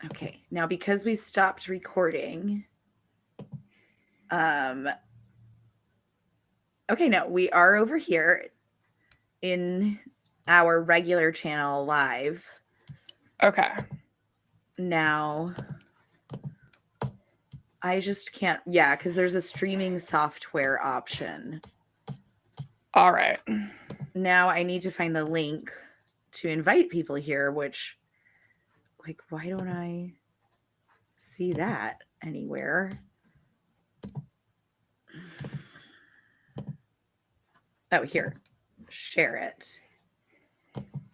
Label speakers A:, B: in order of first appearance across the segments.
A: Okay, now because we stopped recording, okay, no, we are over here in our regular channel live.
B: Okay.
A: Now, I just can't, yeah, because there's a streaming software option.
B: All right.
A: Now I need to find the link to invite people here, which, like, why don't I see that anywhere? Oh, here. Share it.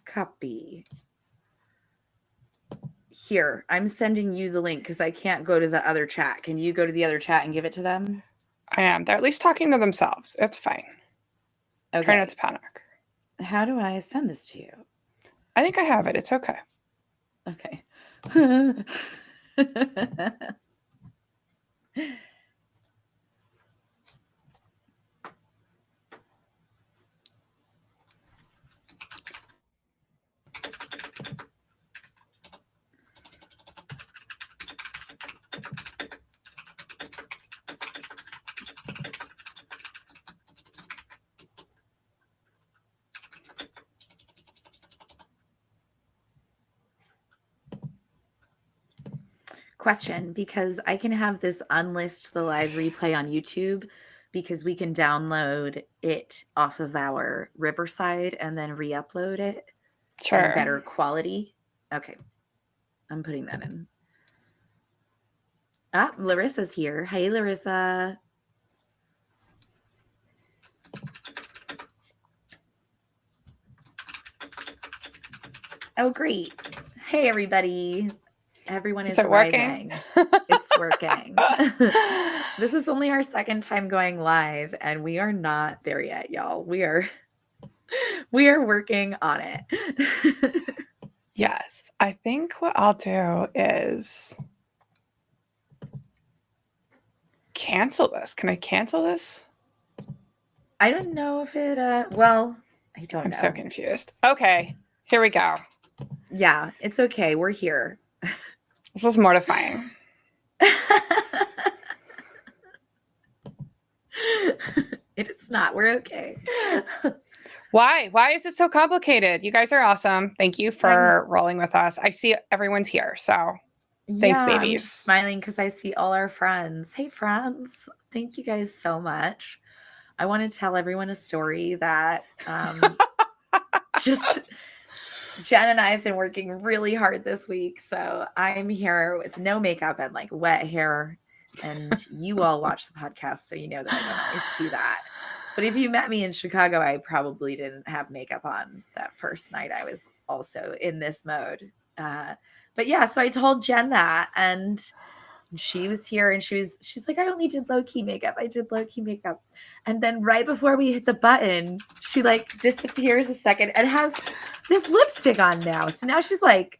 A: Copy. Here, I'm sending you the link because I can't go to the other chat. Can you go to the other chat and give it to them?
B: I am. They're at least talking to themselves. It's fine.
A: Okay.
B: Try not to panic.
A: How do I send this to you?
B: I think I have it. It's okay.
A: Okay. Question, because I can have this unlist the live replay on YouTube because we can download it off of our Riverside and then re-upload it in better quality. Okay. I'm putting that in. Ah, Larissa's here. Hey, Larissa. Oh, great. Hey, everybody. Everyone is
B: working?
A: It's working. This is only our second time going live, and we are not there yet, y'all. We are working on it.
B: Yes. I think what I'll do is cancel this. Can I cancel this?
A: I don't know if it, well, I don't know.
B: I'm so confused. Okay. Here we go.
A: Yeah, it's okay. We're here.
B: This is mortifying.
A: It is not. We're okay.
B: Why? Why is it so complicated? You guys are awesome. Thank you for rolling with us. I see everyone's here, so thanks, babies.
A: I'm just smiling because I see all our friends. Hey, friends. Thank you guys so much. I want to tell everyone a story that just Jen and I have been working really hard this week. So I'm here with no makeup and like wet hair. And you all watch the podcast, so you know that I don't always do that. But if you met me in Chicago, I probably didn't have makeup on that first night. I was also in this mode. But yeah, so I told Jen that, and she was here, and she's like, I only did low-key makeup. I did low-key makeup. And then right before we hit the button, she like disappears a second and has this lipstick on now. So now she's like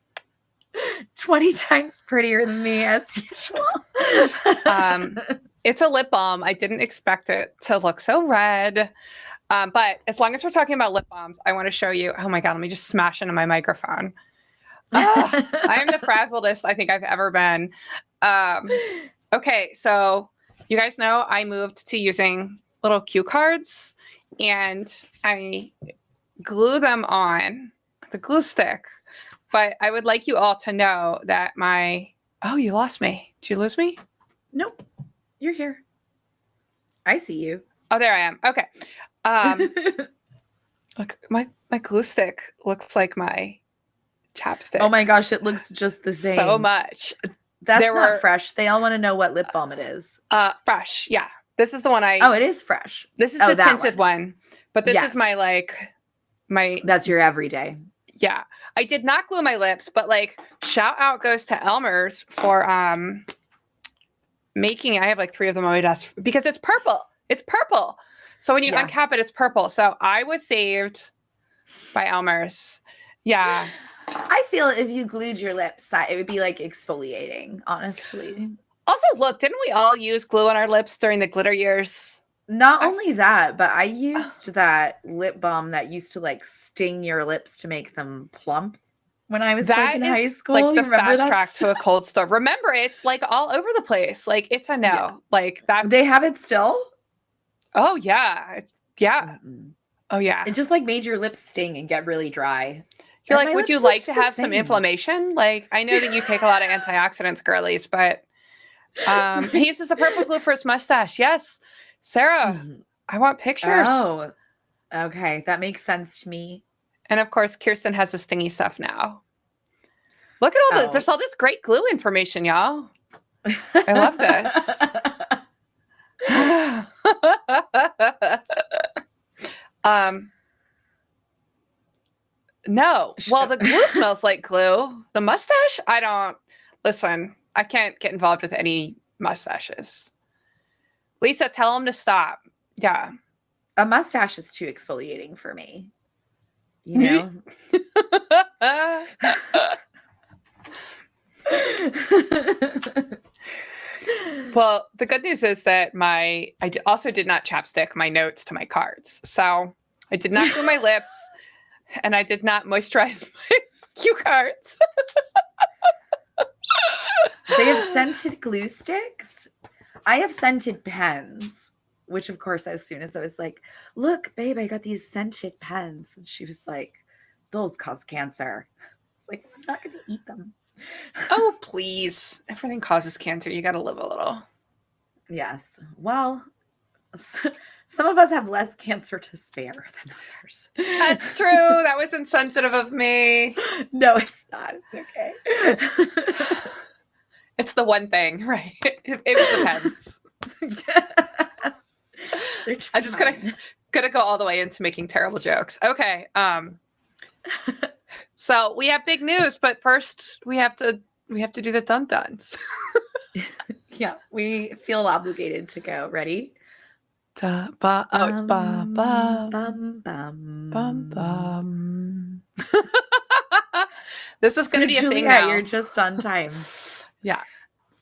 A: 20 times prettier than me as usual.
B: It's a lip balm. I didn't expect it to look so red. But as long as we're talking about lip balms, I want to show you. Oh my God, let me just smash into my microphone. I am the frazzledest I think I've ever been. Okay, so you guys know I moved to using little cue cards, and I glue them on the glue stick. But I would like you all to know that oh, you lost me. Did you lose me?
A: Nope. You're here. I see you.
B: Oh, there I am. Okay. Look, my glue stick looks like my chapstick.
A: Oh my gosh, it looks just the same.
B: So much.
A: That's not fresh. They all want to know what lip balm it is.
B: Fresh. Yeah. This is the one
A: Oh, it is fresh.
B: This is the tinted one. But this is my
A: That's your everyday.
B: Yeah. I did not glue my lips, but like shout out goes to Elmer's for making. I have like 3 of them on my desk because it's purple. It's purple. So when you uncap it, it's purple. So I was saved by Elmer's. Yeah.
A: I feel if you glued your lips, that it would be like exfoliating, honestly.
B: Also, look, didn't we all use glue on our lips during the glitter years?
A: Not only that, but I used that lip balm that used to like sting your lips to make them plump when I was like
B: That
A: in high
B: is
A: school.
B: like
A: You
B: the
A: remember
B: fast
A: that
B: track to
A: stuff?
B: a cold store. Remember, it's like all over the place. Like it's a no.
A: Yeah.
B: Like that's
A: They have it still?
B: Oh yeah. Yeah.
A: Mm-mm.
B: Oh yeah.
A: It just like made your lips sting and get really dry.
B: You're
A: And
B: like,
A: my
B: would you
A: lips
B: like
A: looked
B: to
A: the
B: have some
A: same.
B: inflammation? Like, I know that you take a lot of antioxidants, girlies, but he uses the purple glue for his mustache. Yes. Sarah,
A: Mhm.
B: I want pictures.
A: Oh, okay. That makes sense to me.
B: And of course, Kirsten has the stingy stuff now. Look at all this.
A: Oh.
B: There's all this great glue information, y'all. I love this. No. Well, the glue smells like glue. The mustache, I don't. Listen, I can't get involved with any mustaches. Lisa, tell him to stop. Yeah.
A: A mustache is too exfoliating for me. You know?
B: Well, the good news is that also did not chapstick my notes to my cards. So I did not glue my lips and I did not moisturize my cue cards.
A: They have scented glue sticks. I have scented pens, which of course, as soon as I was like, look, babe, I got these scented pens. And she was like, those cause cancer. It's like, I'm not going to eat them.
B: Oh, please. Everything causes cancer. You got to live a little.
A: Yes. Well, some of us have less cancer to spare than others.
B: That's true. That was insensitive of me.
A: No, it's not. It's okay.
B: It's the one thing, right? It was the pens. I'm just gonna go all the way into making terrible jokes. Okay. So we have big news, but first we have to do the dun-duns.
A: Yeah, we feel obligated to go. Ready?
B: It's ba bum
A: bum
B: bum bum. This is going to be a thing
A: Juliet,
B: now.
A: you're just on time.
B: Yeah.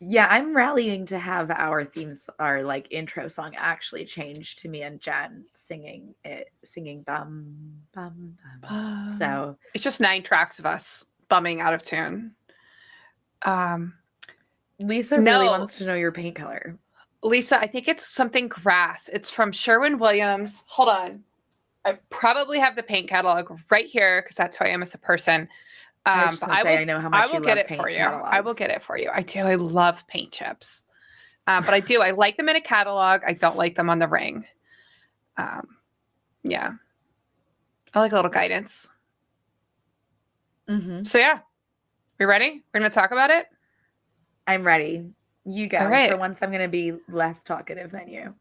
A: Yeah, I'm rallying to have our like intro song actually change to me and Jen singing bum bum bum. So
B: it's just 9 tracks of us bumming out of tune.
A: Lisa really wants to know your paint color.
B: Lisa, I think it's something grass. It's from Sherwin-Williams. Hold on. I probably have the paint catalog right here because that's who I am as a person.
A: I know how much
B: I will get it for you. I will get it for you. I do. I love paint chips. But I do. I like them in a catalog. I don't like them on the ring. Yeah. I like a little guidance.
A: Mm-hmm.
B: So yeah. We ready? We're going to talk about it?
A: I'm ready. You go.
B: All right.
A: For once, I'm going to be less talkative than you.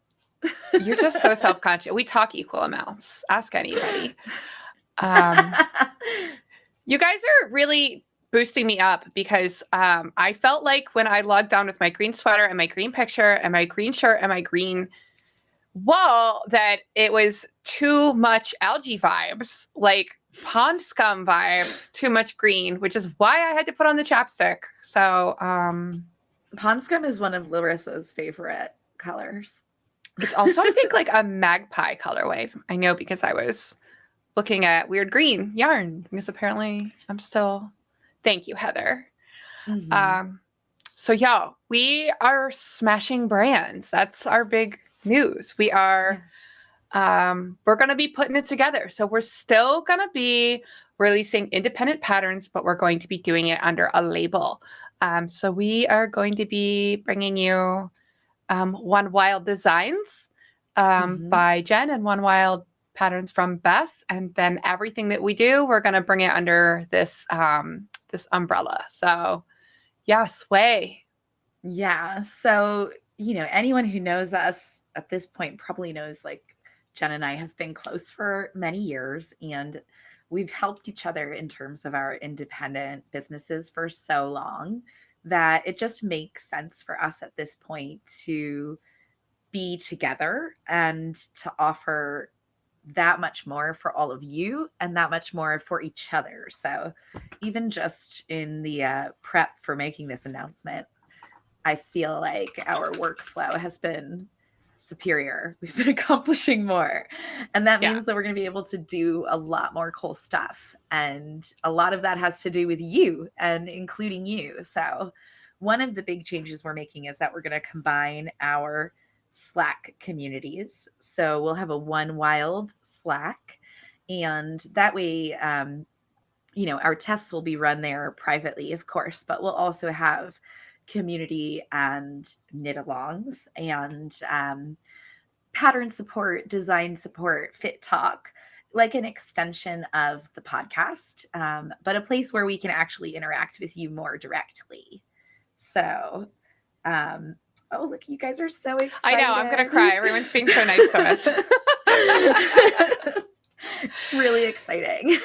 B: You're just so self-conscious. We talk equal amounts. Ask anybody. You guys are really boosting me up because I felt like when I logged on with my green sweater and my green picture and my green shirt and my green wall that it was too much algae vibes, like pond scum vibes, too much green, which is why I had to put on the chapstick. So
A: pond scum is one of Larissa's favorite colors.
B: It's also, I think, like a magpie colorway. I know because I was looking at weird green yarn because apparently I'm still. Thank you, Heather. Mm-hmm. So y'all, we are smashing brands. That's our big news. We are. We're going to be putting it together. So we're still going to be releasing independent patterns, but we're going to be doing it under a label. So we are going to be bringing you One Wild Designs by Jen and One Wild Patterns from Bess. And then everything that we do, we're going to bring it under this this umbrella. So yeah, sway. Yeah.
A: So, you know, anyone who knows us at this point probably knows like Jen and I have been close for many years and we've helped each other in terms of our independent businesses for so long that it just makes sense for us at this point to be together and to offer that much more for all of you and that much more for each other. So even just in the prep for making this announcement, I feel like our workflow has been superior. We've been accomplishing more. And that
B: Yeah.
A: means that we're going to be able to do a lot more cool stuff. And a lot of that has to do with you and including you. So one of the big changes we're making is that we're going to combine our Slack communities. So we'll have a One Wild Slack. And that way, our tests will be run there privately, of course, but we'll also have community and knit-alongs and pattern support, design support, fit talk, like an extension of the podcast, but a place where we can actually interact with you more directly. So, oh, look, you guys are so excited.
B: I know, I'm going to cry. Everyone's being so nice to us.
A: It's really exciting.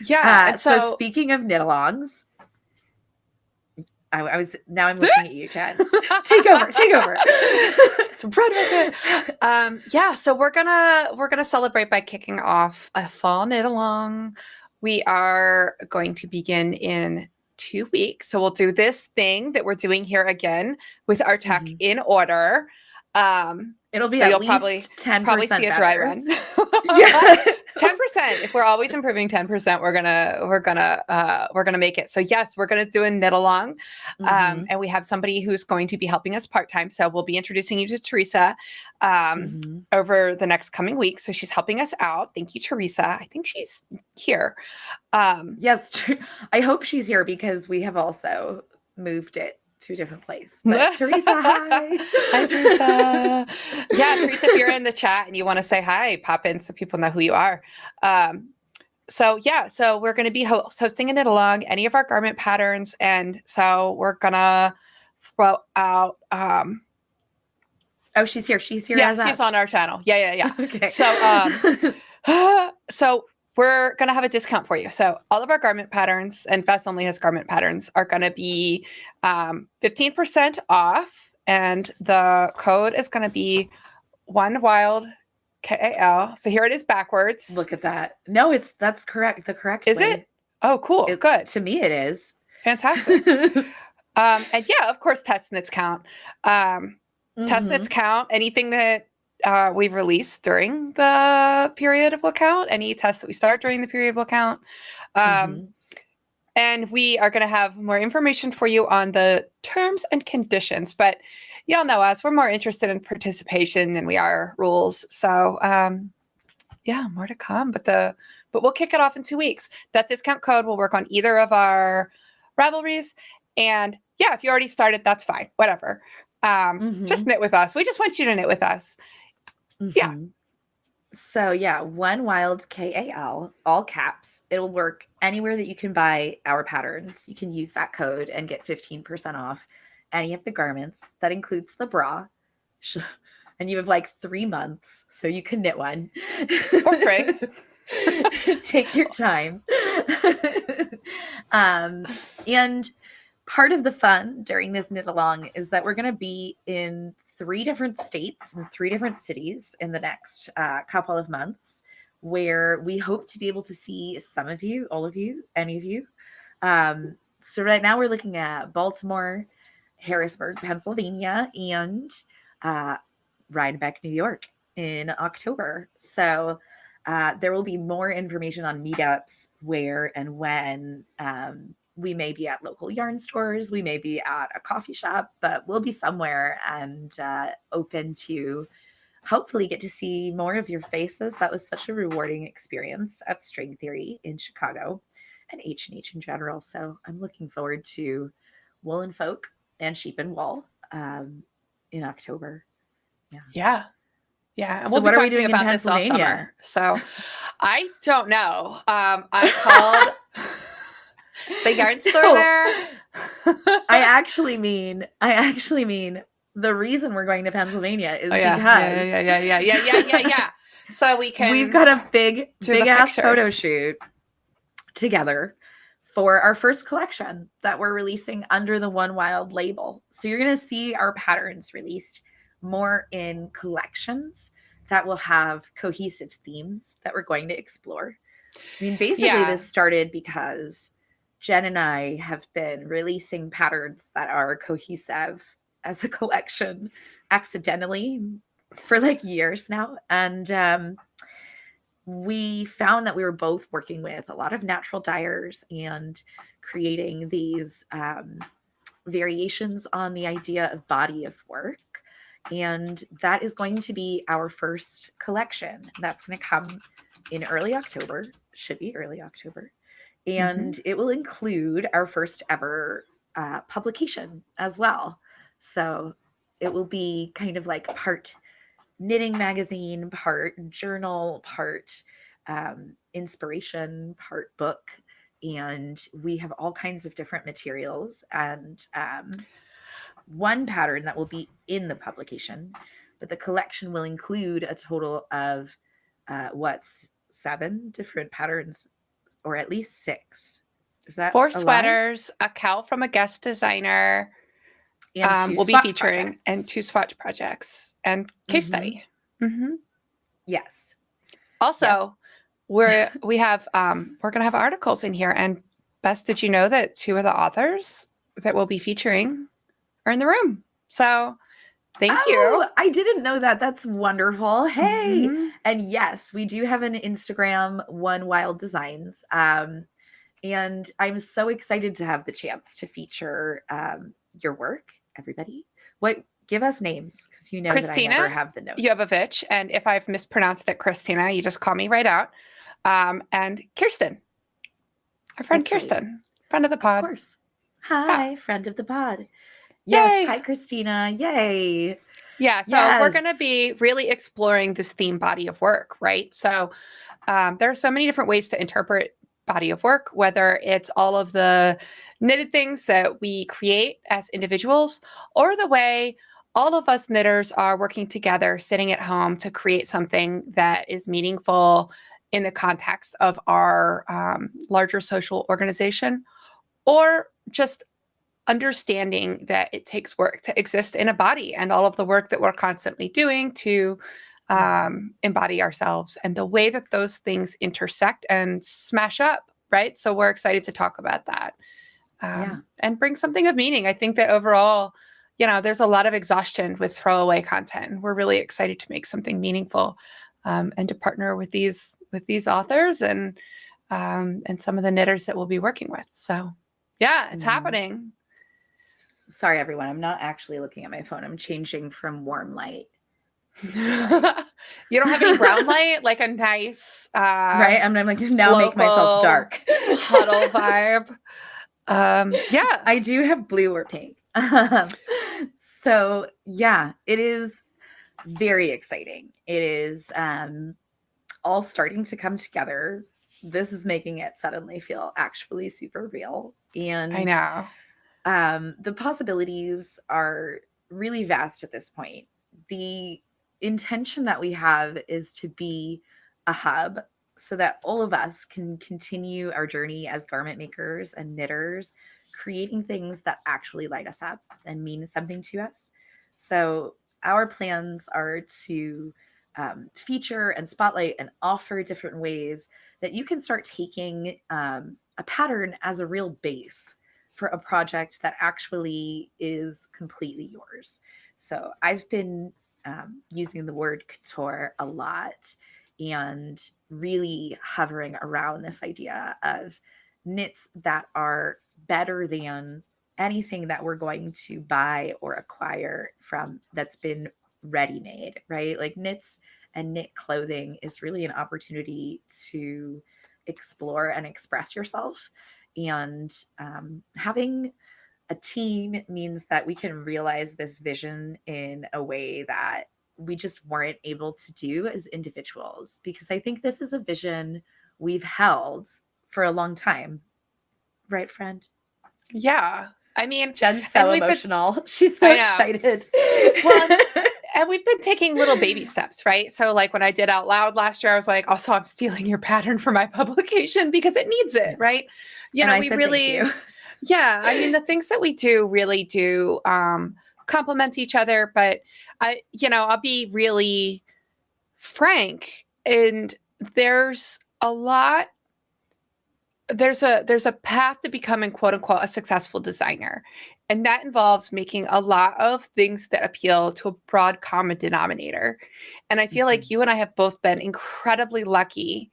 B: Yeah.
A: So speaking of knit-alongs, I'm looking at you, Jen. Take over.
B: It's run with it. Yeah, so we're gonna celebrate by kicking off a fall knit along. We are going to begin in 2 weeks. So we'll do this thing that we're doing here again with our tech in order.
A: It'll be
B: so
A: at
B: you'll
A: least 10%
B: probably see a dry
A: better.
B: run.
A: Yeah.
B: 10%. If we're always improving 10%, we're gonna make it. So yes, we're gonna do a knit along, and we have somebody who's going to be helping us part-time. So we'll be introducing you to Teresa over the next coming weeks. So she's helping us out. Thank you, Teresa. I think she's here.
A: Yes, I hope she's here because we have also moved it to a different place. But Teresa, hi.
B: Hi, Teresa. Yeah, Teresa, if you're in the chat and you want to say hi, pop in so people know who you are. So we're going to be hosting a knit along, any of our garment patterns. And so we're going to throw out.
A: Oh, she's here. She's here.
B: Yeah, she's on our channel. Yeah.
A: Okay.
B: So we're going to have a discount for you. So all of our garment patterns, and Bess only has garment patterns, are going to be 15% off. And the code is going to be One Wild KAL. So here it is backwards.
A: Look at that. No, that's correct. The correct
B: Is
A: way.
B: it? Oh, cool. Good.
A: To me, it is.
B: Fantastic. And yeah, of course, test knits count. Test knits count. Anything that we've released during the period will count. Any tests that we start during the period will count. And we are going to have more information for you on the terms and conditions. But y'all know us. We're more interested in participation than we are rules. So yeah, more to come. But we'll kick it off in 2 weeks. That discount code will work on either of our Ravelries. And yeah, if you already started, that's fine. Whatever. Just knit with us. We just want you to knit with us. Yeah.
A: So yeah, One Wild KAL, all caps. It'll work anywhere that you can buy our patterns. You can use that code and get 15% off any of the garments. That includes the bra. And you have like 3 months, so you can knit one.
B: Or free.
A: Take your time. And part of the fun during this knit along is that we're going to be in 3 different states and 3 different cities in the next couple of months, where we hope to be able to see some of you, all of you, any of you. So right now we're looking at Baltimore, Harrisburg, Pennsylvania, and Rhinebeck, New York in October. So there will be more information on meetups, where and when. We may be at local yarn stores, we may be at a coffee shop, but we'll be somewhere and open to hopefully get to see more of your faces. That was such a rewarding experience at String Theory in Chicago and H&H in general. So I'm looking forward to Woolen Folk and Sheep and Wool in October.
B: Yeah. And
A: So
B: we'll
A: what
B: be
A: are we
B: talking
A: doing in
B: about this all
A: Pennsylvania?
B: summer. So I don't know. I called the yarn store there.
A: I actually mean the reason we're going to Pennsylvania is because
B: Yeah. So
A: we've got a big ass
B: pictures.
A: photo shoot together for our first collection that we're releasing under the One Wild label. So you're going to see our patterns released more in collections that will have cohesive themes that we're going to explore. I mean, basically this started because Jen and I have been releasing patterns that are cohesive as a collection accidentally for like years now. And we found that we were both working with a lot of natural dyers and creating these variations on the idea of body of work. And that is going to be our first collection. That's going to come in early October, should be early October. And it will include our first ever publication as well. So it will be kind of like part knitting magazine, part journal, part inspiration, part book. And we have all kinds of different materials and one pattern that will be in the publication, but the collection will include a total of what's 7 different patterns, or at least 6. Is that
B: 4
A: a lie?
B: sweaters, a cowl from a guest designer,
A: And 2
B: we'll be
A: swatch
B: featuring,
A: projects.
B: and 2 swatch projects and case study.
A: Yes.
B: Also, we're going to have articles in here. And Bess, did you know that 2 of the authors that we'll be featuring are in the room? So thank you.
A: I didn't know that. That's wonderful. Hey. And yes, we do have an Instagram, One Wild Designs. And I'm so excited to have the chance to feature your work, everybody. Give us names, because you know
B: Christina,
A: that I never have the notes.
B: You have a bitch, and if I've mispronounced it, Christina, you just call me right out. And Kirsten, our friend Kirsten, friend of the pod.
A: Of course. Hi, friend of the pod.
B: Yay.
A: Yes, hi, Christina. Yay.
B: Yeah, so we're going to be really exploring this theme body of work, right? So there are so many different ways to interpret body of work, whether it's all of the knitted things that we create as individuals, or the way all of us knitters are working together, sitting at home to create something that is meaningful in the context of our larger social organization, or just understanding that it takes work to exist in a body, and all of the work that we're constantly doing to embody ourselves, and the way that those things intersect and smash up, right? So we're excited to talk about that and bring something of meaning. I think that overall, there's a lot of exhaustion with throwaway content. We're really excited to make something meaningful and to partner with these authors and some of the knitters that we'll be working with. So yeah, it's happening.
A: Sorry, everyone. I'm not actually looking at my phone. I'm changing from warm light.
B: You don't have any brown light, like a nice
A: right? I'm like, now make myself dark.
B: Huddle vibe. Yeah.
A: I do have blue or pink. So yeah, it is very exciting. It is all starting to come together. This is making it suddenly feel actually super real. And
B: I know.
A: The possibilities are really vast at this point. The intention that we have is to be a hub so that all of us can continue our journey as garment makers and knitters, creating things that actually light us up and mean something to us. So our plans are to feature and spotlight and offer different ways that you can start taking a pattern as a real base for a project that actually is completely yours. So I've been using the word couture a lot and really hovering around this idea of knits that are better than anything that we're going to buy or acquire from that's been ready made, right? Like knits and knit clothing is really an opportunity to explore and express yourself. And having a team means that we can realize this vision in a way that we just weren't able to do as individuals, because I think this is a vision we've held for a long time. Right, friend?
B: Yeah. I mean,
A: Jen's so emotional. She's so excited.
B: Well, and we've been taking little baby steps, right? So like when I did Out Loud last year, I was like, also, I'm stealing your pattern for my publication because it needs it, right? We really, thank you. Yeah. I mean, the things that we do really do complement each other, but I'll be really frank, and there's a lot there's a path to becoming quote unquote a successful designer. And that involves making a lot of things that appeal to a broad common denominator. And I feel like you and I have both been incredibly lucky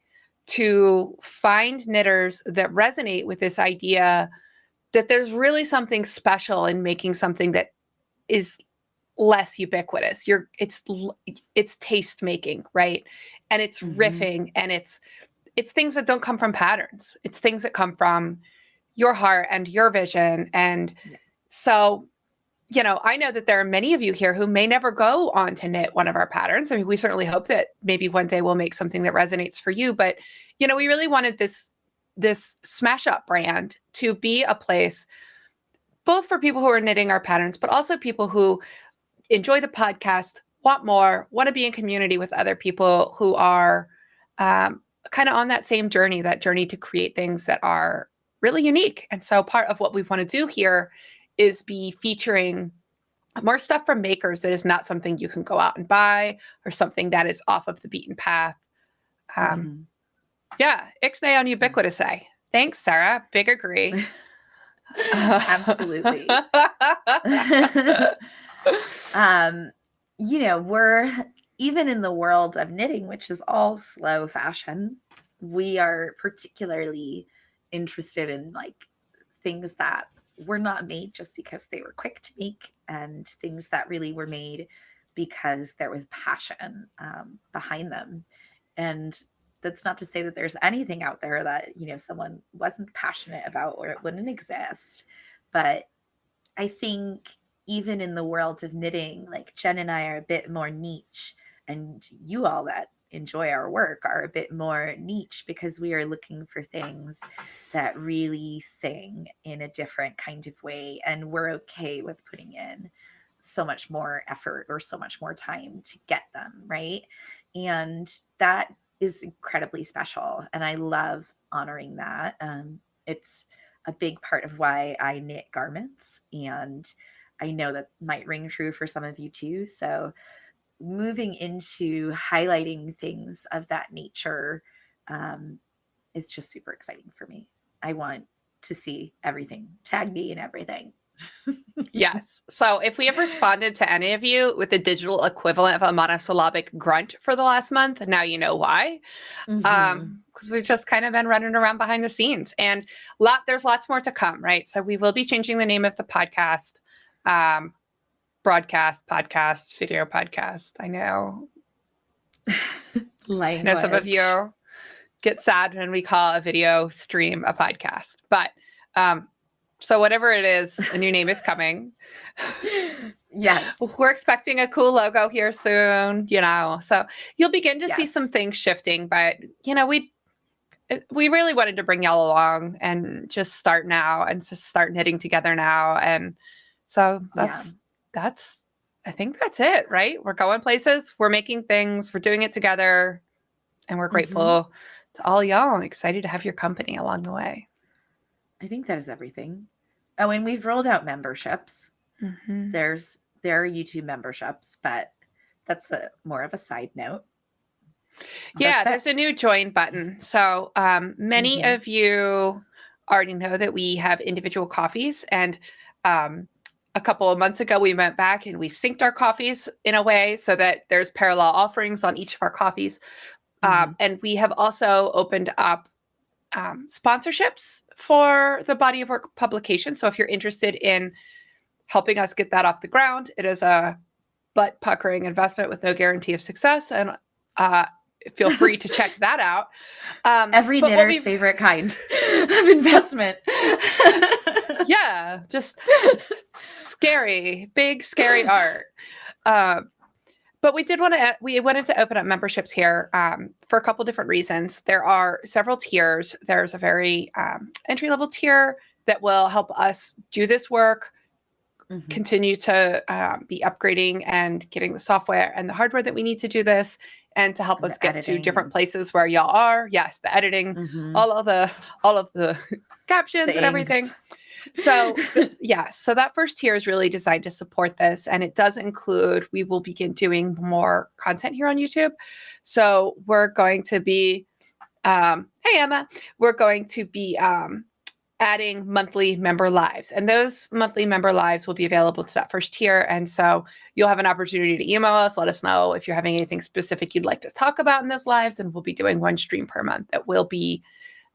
B: to find knitters that resonate with this idea that there's really something special in making something that is less ubiquitous. It's taste making, right? And it's riffing, and it's things that don't come from patterns. It's things that come from your heart and your vision. And so, you know, I know that there are many of you here who may never go on to knit one of our patterns. I mean, we certainly hope that maybe one day we'll make something that resonates for you. But, you know, we really wanted this Smash Up brand to be a place both for people who are knitting our patterns, but also people who enjoy the podcast, want more, want to be in community with other people who are kind of on that same journey, to create things that are really unique. And so part of what we want to do here is be featuring more stuff from makers that is not something you can go out and buy or something that is off of the beaten path. Yeah, ixnay on ubiquitous. Thanks, Sarah. Big agree.
A: Absolutely. You know, we're even in the world of knitting, which is all slow fashion, we are particularly interested in like things that were not made just because they were quick to make, and things that really were made because there was passion behind them. And that's not to say that there's anything out there that, you know, someone wasn't passionate about or it wouldn't exist. But I think even in the world of knitting, like Jen and I are a bit more niche, and you all that enjoy our work are a bit more niche, because we are looking for things that really sing in a different kind of way. And we're okay with putting in so much more effort or so much more time to get them, right? And that is incredibly special. And I love honoring that. It's a big part of why I knit garments. And I know that might ring true for some of you too. So moving into highlighting things of that nature is just super exciting for me. I want to see everything. Tag me in everything.
B: Yes. So if we have responded to any of you with the digital equivalent of a monosyllabic grunt for the last month, now you know why. Because we've just kind of been running around behind the scenes, and there's lots more to come, right? So we will be changing the name of the podcast, broadcast, podcast, video podcast. I know. I know some of you get sad when we call a video stream a podcast, but so whatever it is, a new name is coming.
A: Yes.
B: We're expecting a cool logo here soon, you know. So you'll begin to see some things shifting, but you know, we really wanted to bring y'all along and just start now and just start knitting together now. And so that's I think that's it, right? We're going places, we're making things, we're doing it together, and we're grateful to all y'all and excited to have your company along the way.
A: I think that is everything. Oh, and we've rolled out memberships. There are YouTube memberships, but that's more of a side note.
B: Yeah, there's a new join button. So many of you already know that we have individual coffees, and a couple of months ago we went back and we synced our coffees in a way so that there's parallel offerings on each of our coffees. And we have also opened up sponsorships for the body of work publication. So if you're interested in helping us get that off the ground, it is a butt puckering investment with no guarantee of success. And feel free to check that out.
A: Every knitter's favorite kind of investment.
B: Yeah, just scary, big, scary art. But we wanted to open up memberships here for a couple different reasons. There are several tiers. There's a very entry-level tier that will help us do this work, continue to be upgrading and getting the software and the hardware that we need to do this, and to help us get to different places where y'all are. Yes, the editing, all of the captions and everything. So so that first tier is really designed to support this. And it does include, we will begin doing more content here on YouTube. So we're going to be Hey, Emma, we're going to be adding monthly member lives. And those monthly member lives will be available to that first tier. And so you'll have an opportunity to email us, let us know if you're having anything specific you'd like to talk about in those lives. And we'll be doing one stream per month that will be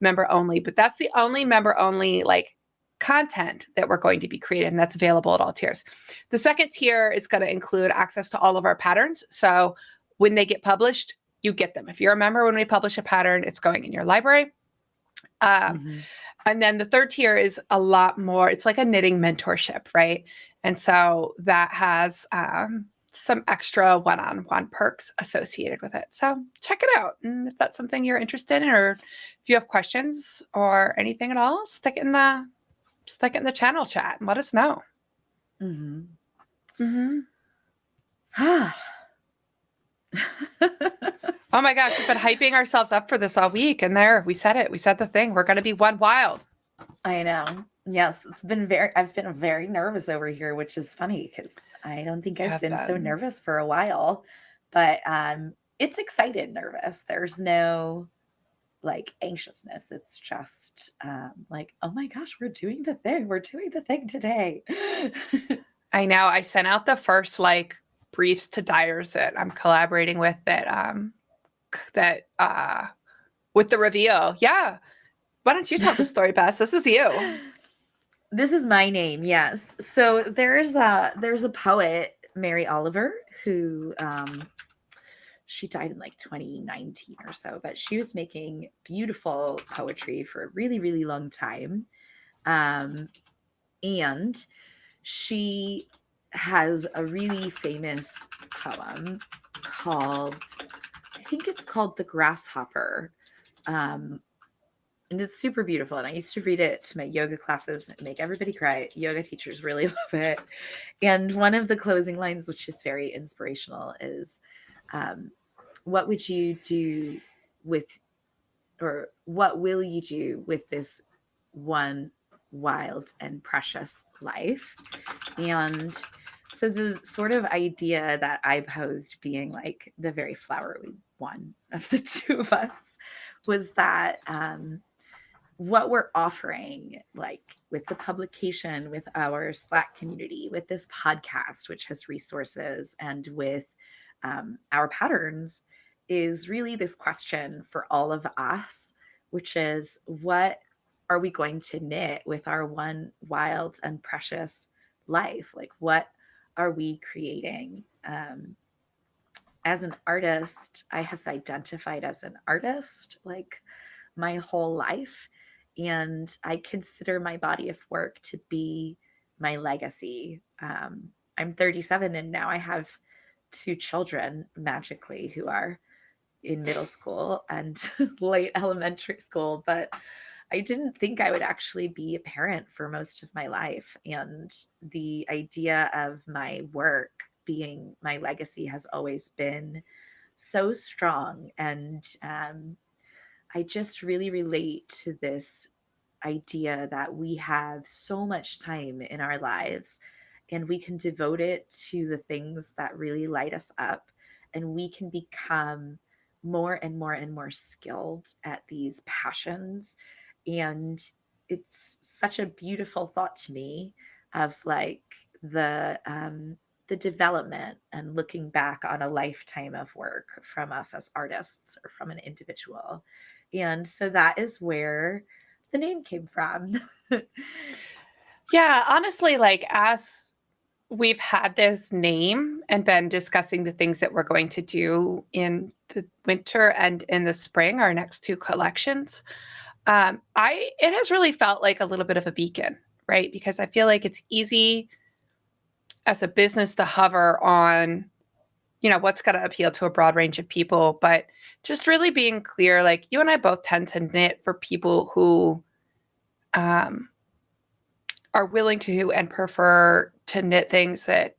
B: member only. But that's the only member only like content that we're going to be creating, and that's available at all tiers. The second tier is going to include access to all of our patterns. So when they get published, you get them. If you're a member, when we publish a pattern, it's going in your library. And then the third tier is a lot more, it's like a knitting mentorship, right? And so that has some extra one-on-one perks associated with it. So check it out. And if that's something you're interested in, or if you have questions or anything at all, stick it in the channel chat and let us know. Oh my gosh, we've been hyping ourselves up for this all week, and there we said it. We said the thing. We're going to be one wild.
A: I know. Yes, I've been very nervous over here, which is funny because I don't think I've been so nervous for a while. But it's excited nervous. There's no like anxiousness. It's just like, oh my gosh, we're doing the thing. We're doing the thing today.
B: I know. I sent out the first like briefs to dyers that I'm collaborating with with the reveal. Yeah. Why don't you tell the story, Bess? This is you.
A: This is my name. Yes. So there's a poet, Mary Oliver, who she died in like 2019 or so, but she was making beautiful poetry for a really, really long time. And she has a really famous poem called, I think it's called The Grasshopper. And it's super beautiful. And I used to read it to my yoga classes and make everybody cry. Yoga teachers really love it. And one of the closing lines, which is very inspirational, is what would you do with, or what will you do with this one wild and precious life? And so the sort of idea that I posed, being like the very flowery one of the two of us, was that what we're offering, like with the publication, with our Slack community, with this podcast, which has resources, and with our patterns, is really this question for all of us, which is, what are we going to knit with our one wild and precious life? Like, what are we creating? As an artist, I have identified as an artist like my whole life. And I consider my body of work to be my legacy. I'm 37 and now I have 2 children magically who are in middle school and late elementary school, but I didn't think I would actually be a parent for most of my life. And the idea of my work being my legacy has always been so strong. And I just really relate to this idea that we have so much time in our lives and we can devote it to the things that really light us up, and we can become more and more and more skilled at these passions. And it's such a beautiful thought to me of like the development and looking back on a lifetime of work from us as artists or from an individual. And so that is where the name came from.
B: Yeah, honestly, like as we've had this name and been discussing the things that we're going to do in the winter and in the spring, our next 2 collections, it has really felt like a little bit of a beacon, right? Because I feel like it's easy as a business to hover on, what's going to appeal to a broad range of people, but just really being clear, like you and I both tend to knit for people who are willing to and prefer to knit things that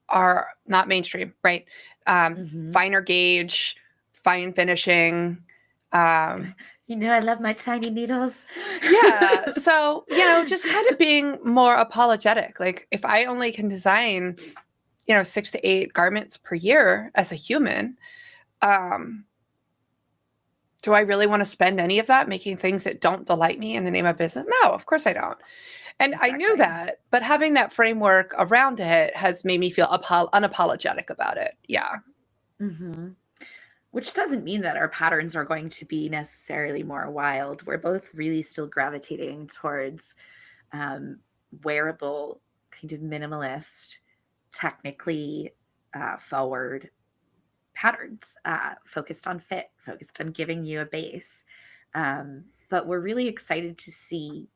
B: are not mainstream, right? Finer gauge, fine finishing.
A: I love my tiny needles.
B: Yeah. So, just kind of being more apologetic. Like if I only can design, 6 to 8 garments per year as a human, do I really want to spend any of that making things that don't delight me in the name of business? No, of course I don't. And I knew that, but having that framework around it has made me feel unapologetic about it. Yeah.
A: Mm-hmm. Which doesn't mean that our patterns are going to be necessarily more wild. We're both really still gravitating towards wearable, kind of minimalist, technically forward patterns, focused on fit, focused on giving you a base. But we're really excited to see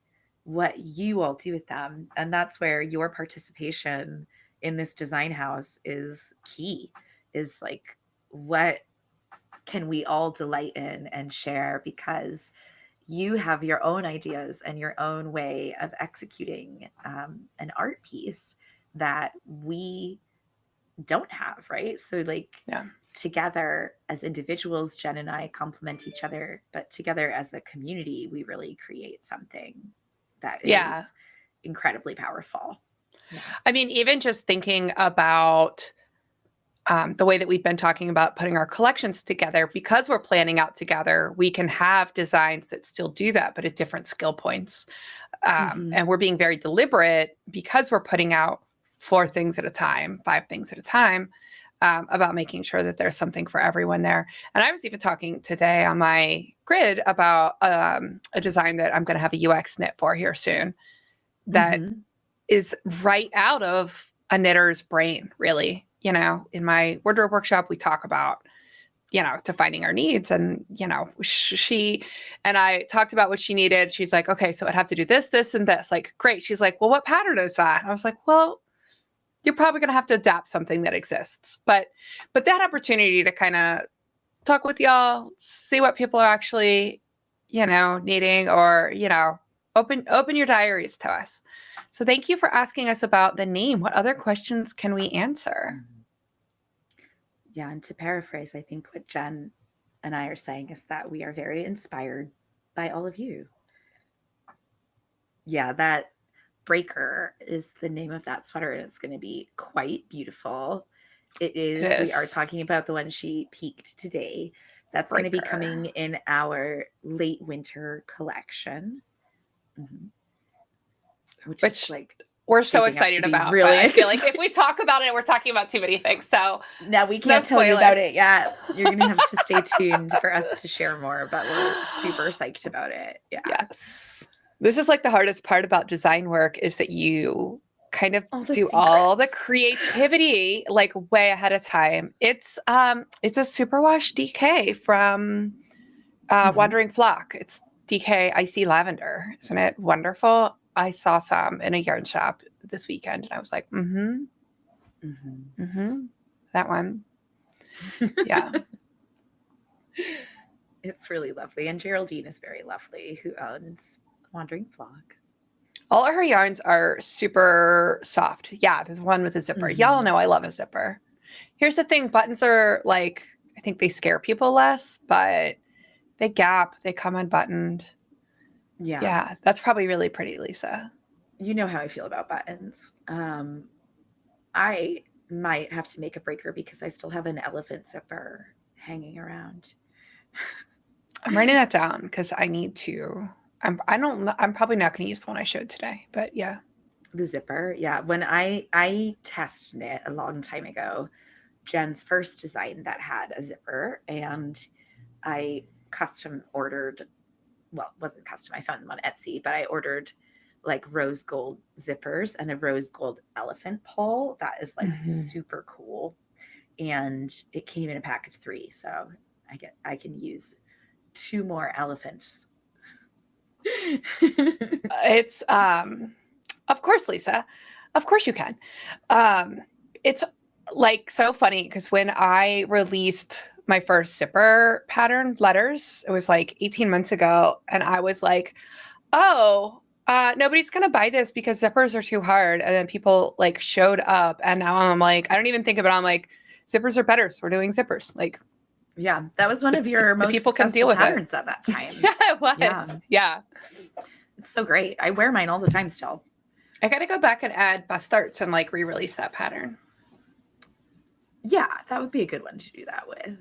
A: what you all do with them. And that's where your participation in this design house is key, is like, what can we all delight in and share? Because you have your own ideas and your own way of executing an art piece that we don't have, right? So like,
B: Yeah.
A: together as individuals, Jen and I complement each other, but together as a community, we really create something that is incredibly powerful. Yeah.
B: I mean, even just thinking about the way that we've been talking about putting our collections together, because we're planning out together, we can have designs that still do that, but at different skill points. And we're being very deliberate because we're putting out 4 things at a time, 5 things at a time, about making sure that there's something for everyone there. And I was even talking today on my grid about a design that I'm going to have a UX knit for here soon that is right out of a knitter's brain, really. You know, in my wardrobe workshop, we talk about, you know, defining our needs. And, you know, she and I talked about what she needed. She's like, okay, so I'd have to do this, this, and this. Like, great. She's like, well, what pattern is that? I was like, well, you're probably going to have to adapt something that exists. But that opportunity to kind of talk with y'all, see what people are actually, you know, needing, or, you know, open your diaries to us. So thank you for asking us about the name. What other questions can we answer?
A: Yeah, and to paraphrase, I think what Jen and I are saying is that we are very inspired by all of you. Yeah, that Breaker is the name of that sweater, and it's going to be quite beautiful. It is. We are talking about the one she peaked today. That's going to be coming in our late winter collection. Which is like,
B: we're so excited about. Really, I feel like if we talk about it, we're talking about too many things. So
A: now we can't tell you about it yet. You're going to have to stay tuned for us to share more, but we're super psyched about it. Yeah.
B: Yes. This is like the hardest part about design work, is that you kind of do all the creativity like way ahead of time. It's a superwash DK from Wandering Flock. It's DK Icy Lavender. Isn't it wonderful? I saw some in a yarn shop this weekend and I was like, that one. Yeah.
A: It's really lovely. And Geraldine is very lovely, who owns Wandering Flock.
B: All of her yarns are super soft. Yeah, there's one with a zipper. Y'all know I love a zipper. Here's the thing. Buttons are like, I think they scare people less, but they gap. They come unbuttoned.
A: Yeah.
B: Yeah, that's probably really pretty, Lisa.
A: You know how I feel about buttons. I might have to make a breaker because I still have an elephant zipper hanging around.
B: I'm writing that down because I need to. I'm probably not going to use the one I showed today, but yeah.
A: The zipper. Yeah. When I test knit a long time ago, Jen's first design that had a zipper, and I custom ordered, well, it wasn't custom, I found them on Etsy, but I ordered like rose gold zippers and a rose gold elephant pole that is like super cool. And it came in a pack of 3. So I can use 2 more elephants.
B: It's of course, Lisa, of course you can. It's like so funny because when I released my first zipper pattern letters, it was like 18 months ago, and I was like, oh, nobody's gonna buy this because zippers are too hard. And then people like showed up, and now I'm like, I don't even think about it. I'm like, zippers are better, so we're doing zippers. Like,
A: yeah, that was one of your most
B: people can deal with
A: patterns at that time.
B: Yeah, it was. Yeah.
A: It's so great. I wear mine all the time still.
B: I got to go back and add bust darts and like re-release that pattern.
A: Yeah, that would be a good one to do that with.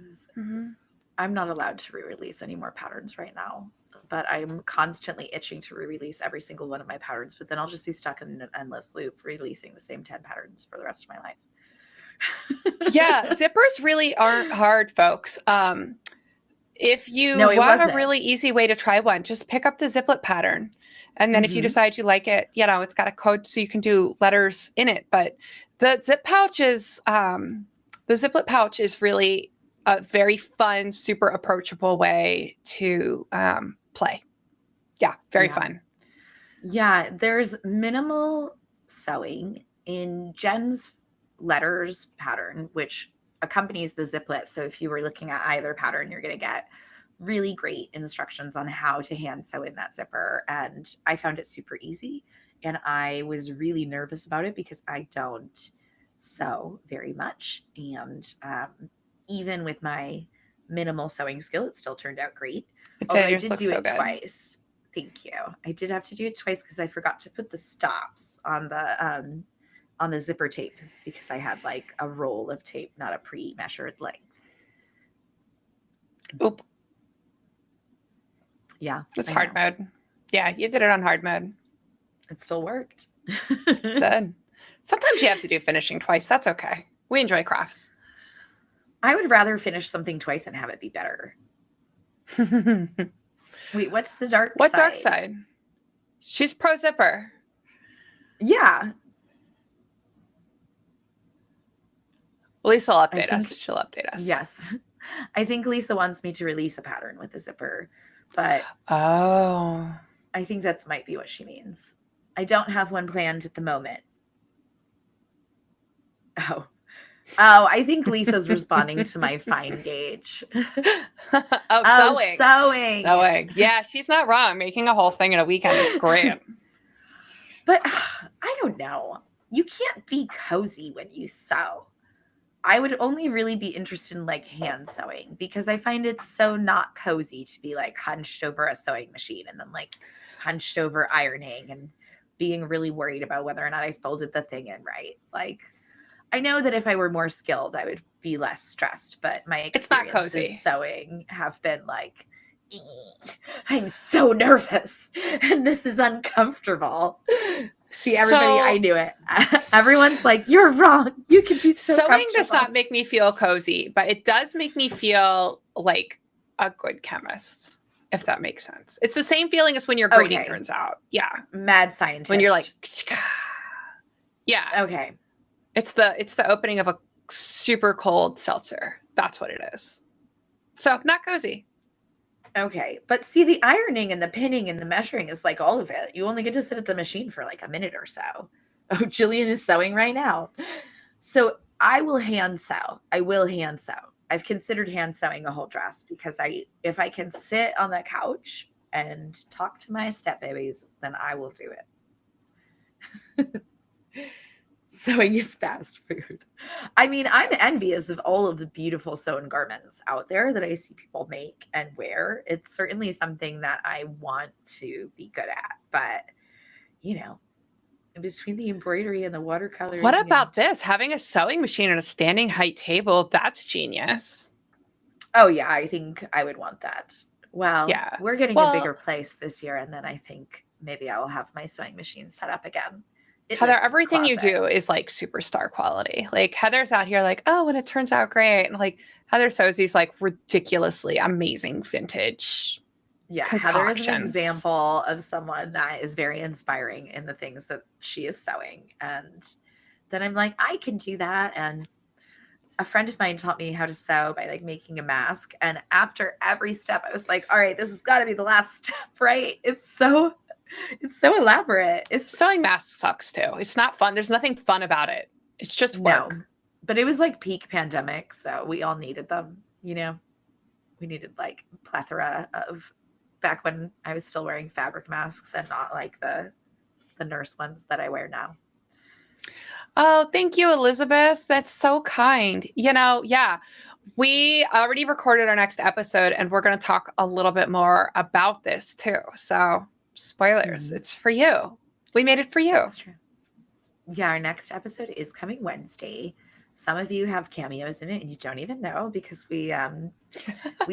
A: I'm not allowed to re-release any more patterns right now, but I'm constantly itching to re-release every single one of my patterns, but then I'll just be stuck in an endless loop releasing the same 10 patterns for the rest of my life.
B: Yeah, zippers really aren't hard, folks. If you
A: No, it
B: want a
A: wasn't.
B: really easy way to try one, just pick up the Ziplet pattern. And then if you decide you like it, you know, it's got a code so you can do letters in it. But the zip pouch is, the Ziplet pouch is really a very fun, super approachable way to play. Yeah, very fun.
A: Yeah, there's minimal sewing in Jen's letters pattern, which accompanies the Ziplet. So if you were looking at either pattern, you're going to get really great instructions on how to hand sew in that zipper. And I found it super easy. And I was really nervous about it because I don't sew very much. And even with my minimal sewing skill, it still turned out great. Although I did do it twice. Thank you. I did have to do it twice because I forgot to put the stops on the zipper tape because I had like a roll of tape, not a pre-measured length.
B: Oop.
A: Yeah.
B: It's hard mode. Yeah, you did it on hard mode.
A: It still worked.
B: Good. Sometimes you have to do finishing twice. That's okay. We enjoy crafts.
A: I would rather finish something twice and have it be better. Wait, what's the dark side?
B: What dark side? She's pro zipper.
A: Yeah.
B: Lisa will update us. She'll update us.
A: Yes. I think Lisa wants me to release a pattern with a zipper, but
B: I
A: think that's might be what she means. I don't have one planned at the moment. I think Lisa's responding to my fine gauge.
B: Sewing. Yeah, she's not wrong. Making a whole thing in a weekend is great.
A: But I don't know. You can't be cozy when you sew. I would only really be interested in like hand sewing because I find it so not cozy to be like hunched over a sewing machine and then like hunched over ironing and being really worried about whether or not I folded the thing in right. Like, I know that if I were more skilled, I would be less stressed, but my experiences sewing have been like, I'm so nervous and this is uncomfortable. See, everybody, I knew it. Everyone's like, you're wrong. You can be so
B: sewing does not make me feel cozy, but it does make me feel like a good chemist, if that makes sense. It's the same feeling as when your grading turns out. Yeah.
A: Mad scientist.
B: When you're like, yeah.
A: Okay.
B: It's the opening of a super cold seltzer. That's what it is. So not cozy.
A: Okay. But see, the ironing and the pinning and the measuring is like all of it. You only get to sit at the machine for like a minute or so. Oh, Jillian is sewing right now. So I will hand sew. I've considered hand sewing a whole dress because if I can sit on the couch and talk to my step babies, then I will do it. Sewing is fast food. I mean, I'm envious of all of the beautiful sewn garments out there that I see people make and wear. It's certainly something that I want to be good at. But, you know, between the embroidery and the watercolor.
B: What about this? Having a sewing machine on a standing height table, that's genius.
A: Oh, yeah, I think I would want that. Well, yeah. We're getting a bigger place this year, and then I think maybe I will have my sewing machine set up again.
B: Heather, everything you do is like superstar quality. Like Heather's out here like, oh, and it turns out great. And like Heather sews these like ridiculously amazing vintage
A: Heather is an example of someone that is very inspiring in the things that she is sewing. And then I'm like, I can do that. And a friend of mine taught me how to sew by like making a mask. And after every step, I was like, all right, this has got to be the last step, right? It's so elaborate.
B: Sewing masks sucks too. It's not fun. There's nothing fun about it. It's just work.
A: No, but it was like peak pandemic, so we all needed them. You know, we needed like plethora of back when I was still wearing fabric masks and not like the nurse ones that I wear now.
B: Oh, thank you, Elizabeth. That's so kind. You know, yeah. We already recorded our next episode and we're going to talk a little bit more about this too. So spoilers, It's for you. We made it for you.
A: That's true. Yeah, our next episode is coming Wednesday. Some of you have cameos in it and you don't even know because we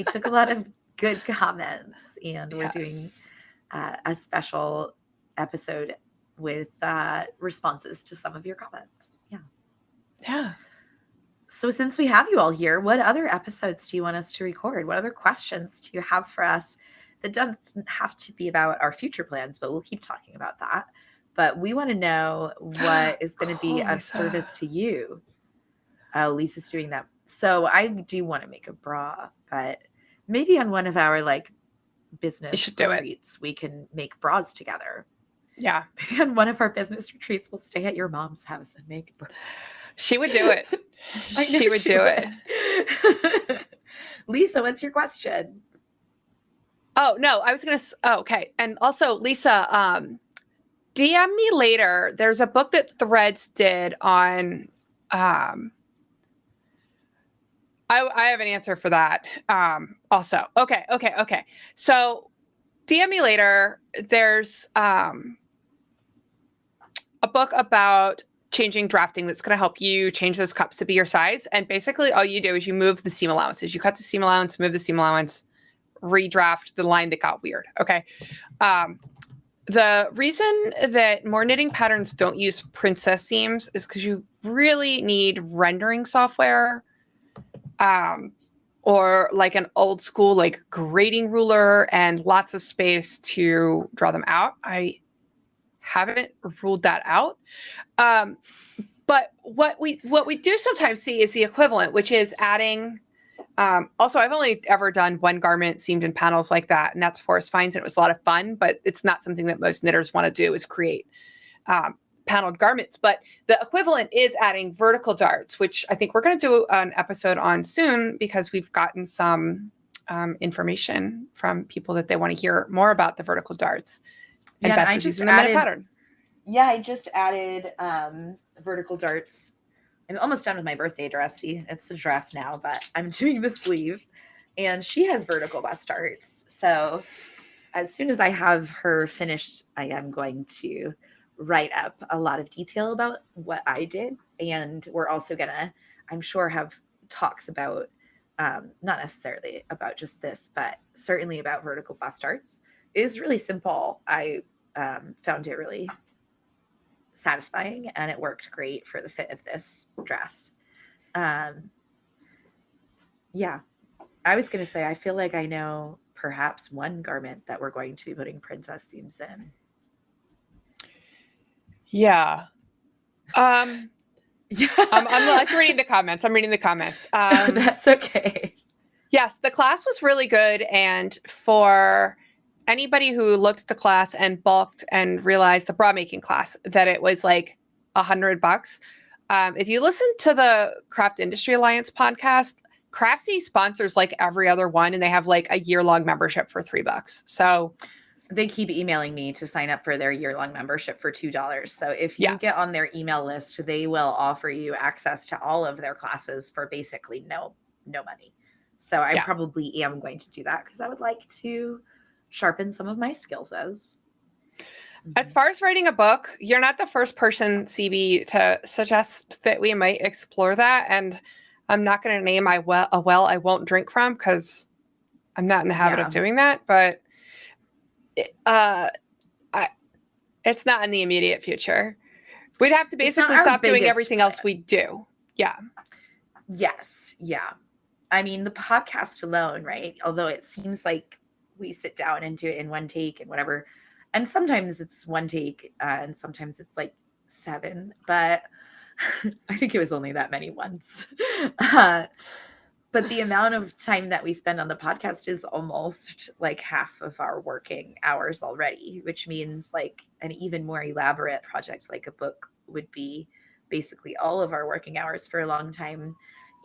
A: took a lot of good comments and we're doing a special episode with responses to some of your comments. Yeah.
B: Yeah.
A: So since we have you all here, what other episodes do you want us to record? What other questions do you have for us? That doesn't have to be about our future plans, but we'll keep talking about that. But we want to know what is going to be of service to you. Oh, Lisa's doing that. So I do want to make a bra, but maybe on one of our like business retreats, we can make bras together.
B: Yeah.
A: Maybe on one of our business retreats, we'll stay at your mom's house and make bras.
B: She would do it. She would do it.
A: Lisa, what's your question?
B: Oh, no, I was going to, okay. And also, Lisa, DM me later. There's a book that Threads did on, I have an answer for that. Also, okay. So DM me later. There's, a book about changing drafting that's going to help you change those cups to be your size. And basically all you do is you move the seam allowances. You cut the seam allowance, move the seam allowance, redraft the line that got weird. Okay. The reason that more knitting patterns don't use princess seams is because you really need rendering software, or like an old school, like grading ruler and lots of space to draw them out. I haven't ruled that out. But what we do sometimes see is the equivalent, which is adding. Also, I've only ever done one garment seamed in panels like that, and that's Forest Finds, and it was a lot of fun, but it's not something that most knitters want to do, is create paneled garments. But the equivalent is adding vertical darts, which I think we're going to do an episode on soon because we've gotten some information from people that they want to hear more about the vertical darts. And Bess is using them in a pattern.
A: Yeah, I just added vertical darts. I'm almost done with my birthday dress. See, it's the dress now, but I'm doing the sleeve. And she has vertical bust darts. So as soon as I have her finished, I am going to write up a lot of detail about what I did. And we're also going to, I'm sure, have talks about, not necessarily about just this, but certainly about vertical bust darts. It is really simple. I found it really satisfying and it worked great for the fit of this dress. Yeah, I was going to say, I feel like I know perhaps one garment that we're going to be putting princess seams in.
B: Yeah. I'm like reading the comments. I'm reading the comments.
A: That's okay.
B: Yes, the class was really good. And for anybody who looked at the class and balked and realized the bra making class that it was like $100. If you listen to the Craft Industry Alliance podcast, Craftsy sponsors like every other one, and they have like a year-long membership for $3. So
A: they keep emailing me to sign up for their year-long membership for $2. So if you get on their email list, they will offer you access to all of their classes for basically no money. So I probably am going to do that because I would like to sharpen some of my skills as
B: far as writing a book, you're not the first person, CB, to suggest that we might explore that. And I'm not going to name a well I won't drink from because I'm not in the habit of doing that. But it's not in the immediate future. We'd have to basically stop doing everything else we do. Yeah.
A: Yes. Yeah. I mean, the podcast alone, right? Although it seems like we sit down and do it in one take and whatever. And sometimes it's one take and sometimes it's like 7, but I think it was only that many once. But the amount of time that we spend on the podcast is almost like half of our working hours already, which means like an even more elaborate project like a book would be basically all of our working hours for a long time.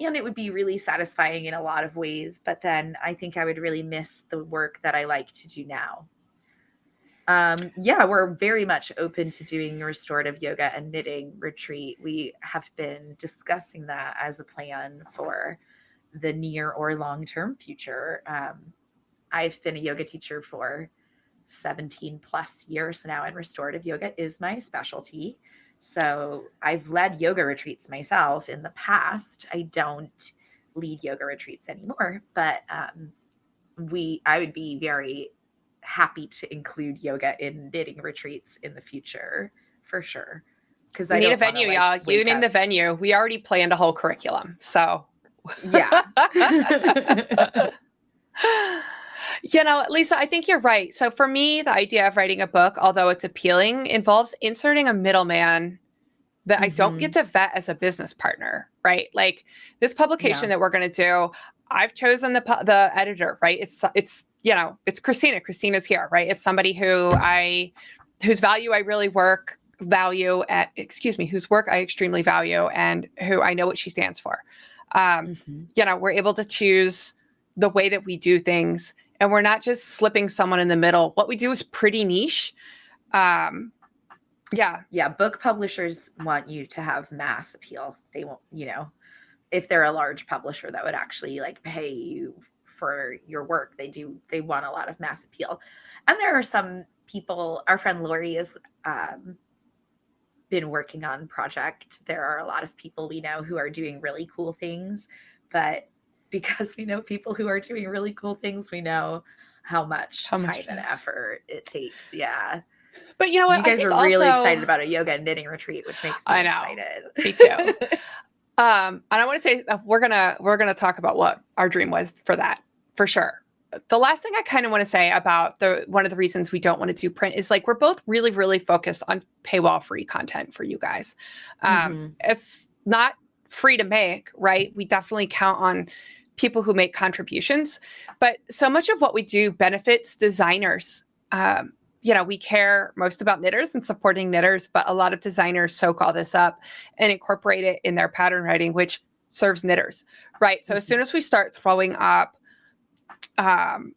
A: And it would be really satisfying in a lot of ways. But then I think I would really miss the work that I like to do now. We're very much open to doing restorative yoga and knitting retreat. We have been discussing that as a plan for the near or long-term future. I've been a yoga teacher for 17 plus years now, and restorative yoga is my specialty. So I've led yoga retreats myself in the past. I don't lead yoga retreats anymore, but I would be very happy to include yoga in knitting retreats in the future for sure. Because
B: We
A: I
B: need a
A: don't want to
B: venue, y'all. You need the venue. We already planned a whole curriculum. So
A: yeah.
B: Lisa, I think you're right. So for me, the idea of writing a book, although it's appealing, involves inserting a middleman that I don't get to vet as a business partner, right? Like this publication that we're going to do, I've chosen the editor, right? It's Christina. Christina's here, right? It's somebody whose value I really whose work I extremely value and who I know what she stands for. We're able to choose the way that we do things, and we're not just slipping someone in the middle. What we do is pretty niche.
A: Book publishers want you to have mass appeal. They won't, if they're a large publisher that would actually like pay you for your work, they want a lot of mass appeal. And there are some people, our friend Lori has been working on project. There are a lot of people we know who are doing really cool things, but because we know people who are doing really cool things, we know how much time and effort it takes. Yeah.
B: But you know what?
A: You guys are really excited about a yoga and knitting retreat, which makes me excited.
B: Me too. And I want to say we're gonna talk about what our dream was for that, for sure. The last thing I kind of want to say about one of the reasons we don't want to do print is like we're both really, really focused on paywall free content for you guys. It's not free to make, right? We definitely count on people who make contributions, but so much of what we do benefits designers. We care most about knitters and supporting knitters, but a lot of designers soak all this up and incorporate it in their pattern writing, which serves knitters, right? So as soon as we start throwing up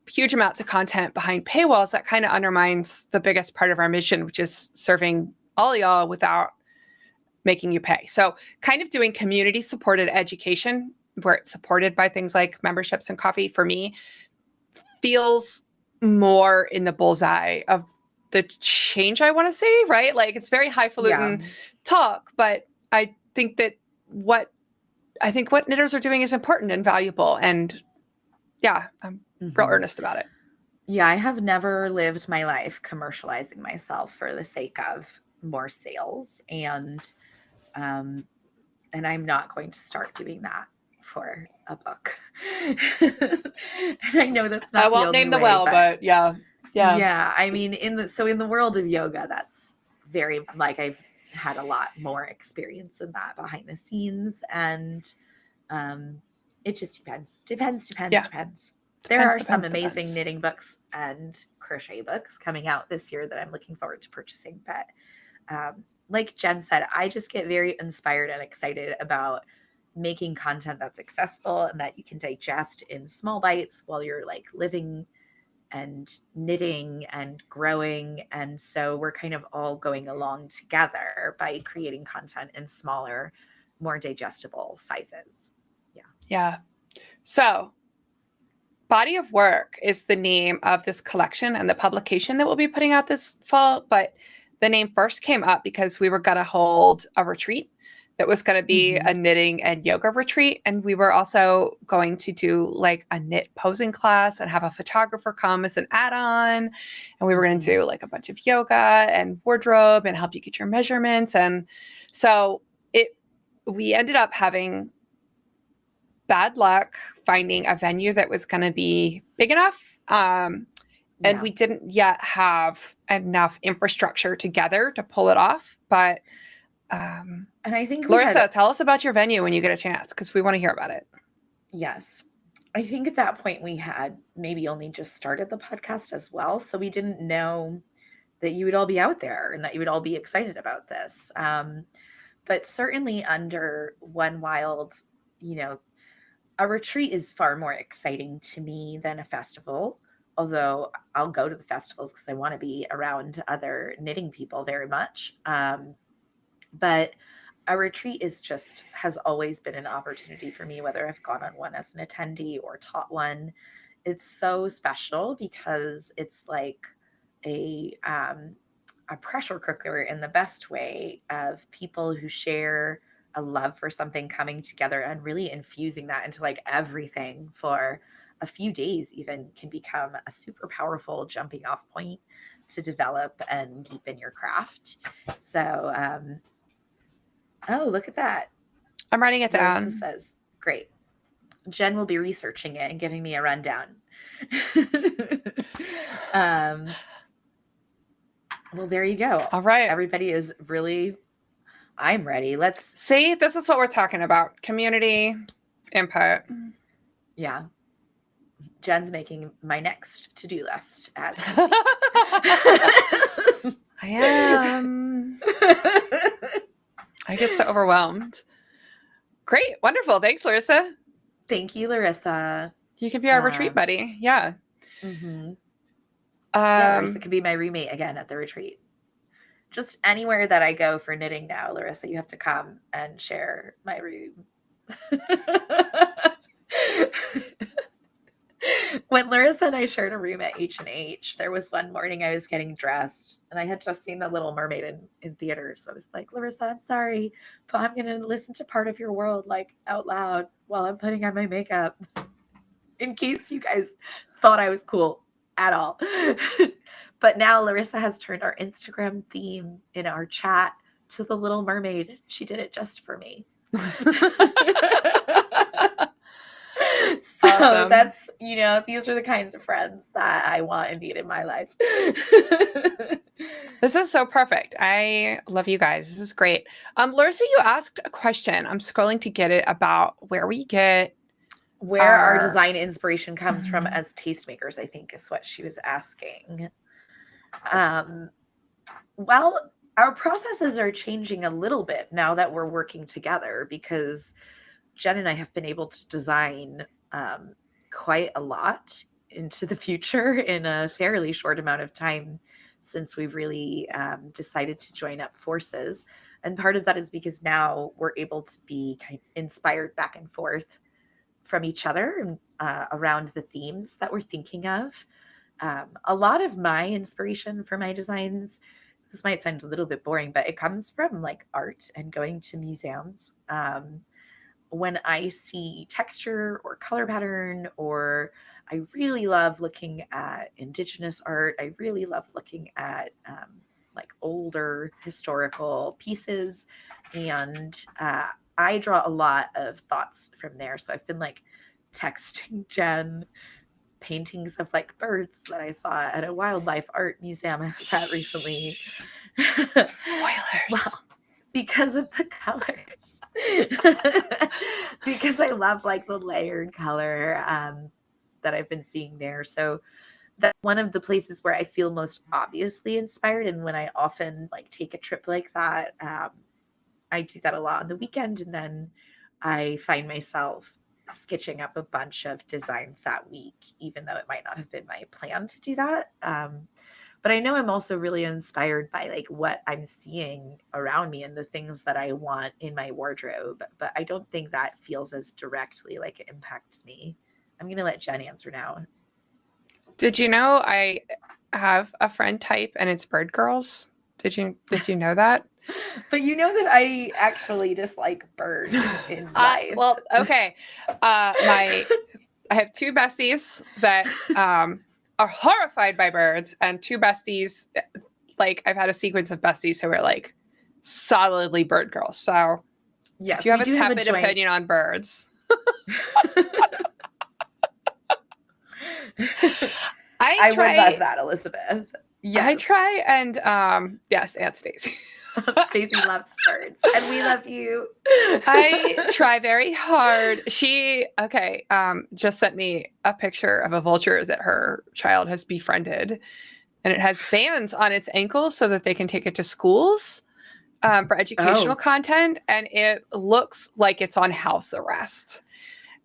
B: huge amounts of content behind paywalls, that kind of undermines the biggest part of our mission, which is serving all y'all without making you pay. So kind of doing community supported education where it's supported by things like memberships and coffee, for me, feels more in the bullseye of the change I want to see, right? Like it's very highfalutin talk, but I think that what knitters are doing is important and valuable. And I'm real earnest about it.
A: Yeah, I have never lived my life commercializing myself for the sake of more sales. And I'm not going to start doing that for a book. And I know that's not.
B: I won't name the well, but yeah.
A: I mean, in the world of yoga, that's very like I've had a lot more experience in that behind the scenes, and it just depends. There are some amazing knitting books and crochet books coming out this year that I'm looking forward to purchasing. But like Jen said, I just get very inspired and excited about making content that's accessible and that you can digest in small bites while you're like living and knitting and growing. And so we're kind of all going along together by creating content in smaller, more digestible sizes.
B: Yeah. So Body of Work is the name of this collection and the publication that we'll be putting out this fall. But the name first came up because we were going to hold a retreat that was going to be a knitting and yoga retreat. And we were also going to do like a knit posing class and have a photographer come as an add-on. And we were going to do like a bunch of yoga and wardrobe and help you get your measurements. And so we ended up having bad luck finding a venue that was going to be big enough. And we didn't yet have enough infrastructure together to pull it off. But
A: and I think
B: Larissa, tell us about your venue when you get a chance, because we want to hear about it.
A: Yes. I think at that point we had maybe only just started the podcast as well. So we didn't know that you would all be out there and that you would all be excited about this. But certainly under One Wild, a retreat is far more exciting to me than a festival. Although I'll go to the festivals because I want to be around other knitting people very much. But a retreat has always been an opportunity for me, whether I've gone on one as an attendee or taught one. It's so special because it's like a a pressure cooker in the best way of people who share a love for something coming together and really infusing that into like everything for a few days even can become a super powerful jumping off point to develop and deepen your craft. So, oh, look at that.
B: I'm writing it
A: Larissa
B: down.
A: says, great. Jen will be researching it and giving me a rundown. Well, there you go.
B: All right.
A: Everybody is really, I'm ready. Let's
B: see. This is what we're talking about. Community input.
A: Yeah. Jen's making my next to-do list as
B: I am. I get so overwhelmed. Great. Wonderful. Thanks, Larissa.
A: Thank you, Larissa.
B: You can be our retreat buddy. Yeah.
A: Mm-hmm. Yeah, Larissa can be my roommate again at the retreat. Just anywhere that I go for knitting now, Larissa, you have to come and share my room. When Larissa and I shared a room at H&H, there was one morning I was getting dressed and I had just seen The Little Mermaid in theater. So I was like, Larissa, I'm sorry, but I'm going to listen to Part of Your World like out loud while I'm putting on my makeup in case you guys thought I was cool at all. But now Larissa has turned our Instagram theme in our chat to The Little Mermaid. She did it just for me. So
B: awesome.
A: That's, these are the kinds of friends that I want and need in my life.
B: This is so perfect. I love you guys. This is great. Larissa, you asked a question. I'm scrolling to get it about where
A: our design inspiration comes from as tastemakers, I think is what she was asking. Well, our processes are changing a little bit now that we're working together because Jen and I have been able to design quite a lot into the future in a fairly short amount of time since we've really decided to join up forces. And part of that is because now we're able to be kind of inspired back and forth from each other and around the themes that we're thinking of. A lot of my inspiration for my designs, this might sound a little bit boring, but it comes from like art and going to museums. When I see texture or color pattern, or I really love looking at Indigenous art. I really love looking at like older historical pieces. And I draw a lot of thoughts from there. So I've been like texting Jen paintings of like birds that I saw at a wildlife art museum I was at recently.
B: Spoilers.
A: Well, because of the colors. Because I love like the layered color that I've been seeing there. So that's one of the places where I feel most obviously inspired. And when I often like take a trip like that, I do that a lot on the weekend. And then I find myself sketching up a bunch of designs that week, even though it might not have been my plan to do that. But I know I'm also really inspired by like what I'm seeing around me and the things that I want in my wardrobe. But I don't think that feels as directly like it impacts me. I'm going to let Jen answer now.
B: Did you know I have a friend type and it's bird girls? Did you know that?
A: But you know that I actually dislike birds in life.
B: Well, okay. I have two besties that are horrified by birds, and two besties, like I've had a sequence of besties who are like solidly bird girls. So
A: yes,
B: if you have a tepid opinion on birds.
A: I would love that, Elizabeth.
B: Yes. I try and yes, Aunt Stacy.
A: Stacy loves birds, and we love you.
B: I try very hard. She just sent me a picture of a vulture that her child has befriended, and it has bands on its ankles so that they can take it to schools for educational content, and it looks like it's on house arrest.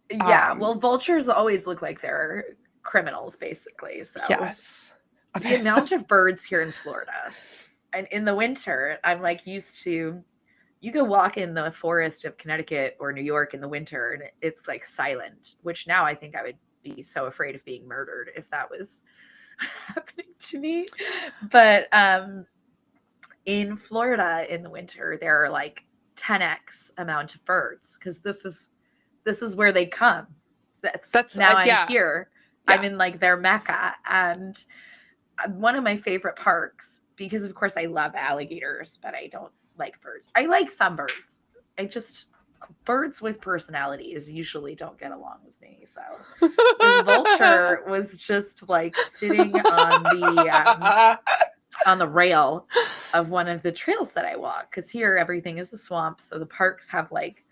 A: Yeah, well, vultures always look like they're criminals, basically. So
B: yes,
A: the amount of birds here in Florida. And in the winter, I'm like used to, you go walk in the forest of Connecticut or New York in the winter and it's like silent, which now I think I would be so afraid of being murdered if that was happening to me. But in Florida in the winter, there are like 10x amount of birds because this is where they come. That's now I'm here. Yeah. I'm in like their mecca, and one of my favorite parks, because of course I love alligators, but I don't like birds. I like some birds. Birds with personalities usually don't get along with me. So this vulture was just like sitting on the rail of one of the trails that I walk, because here everything is a swamp. So the parks have like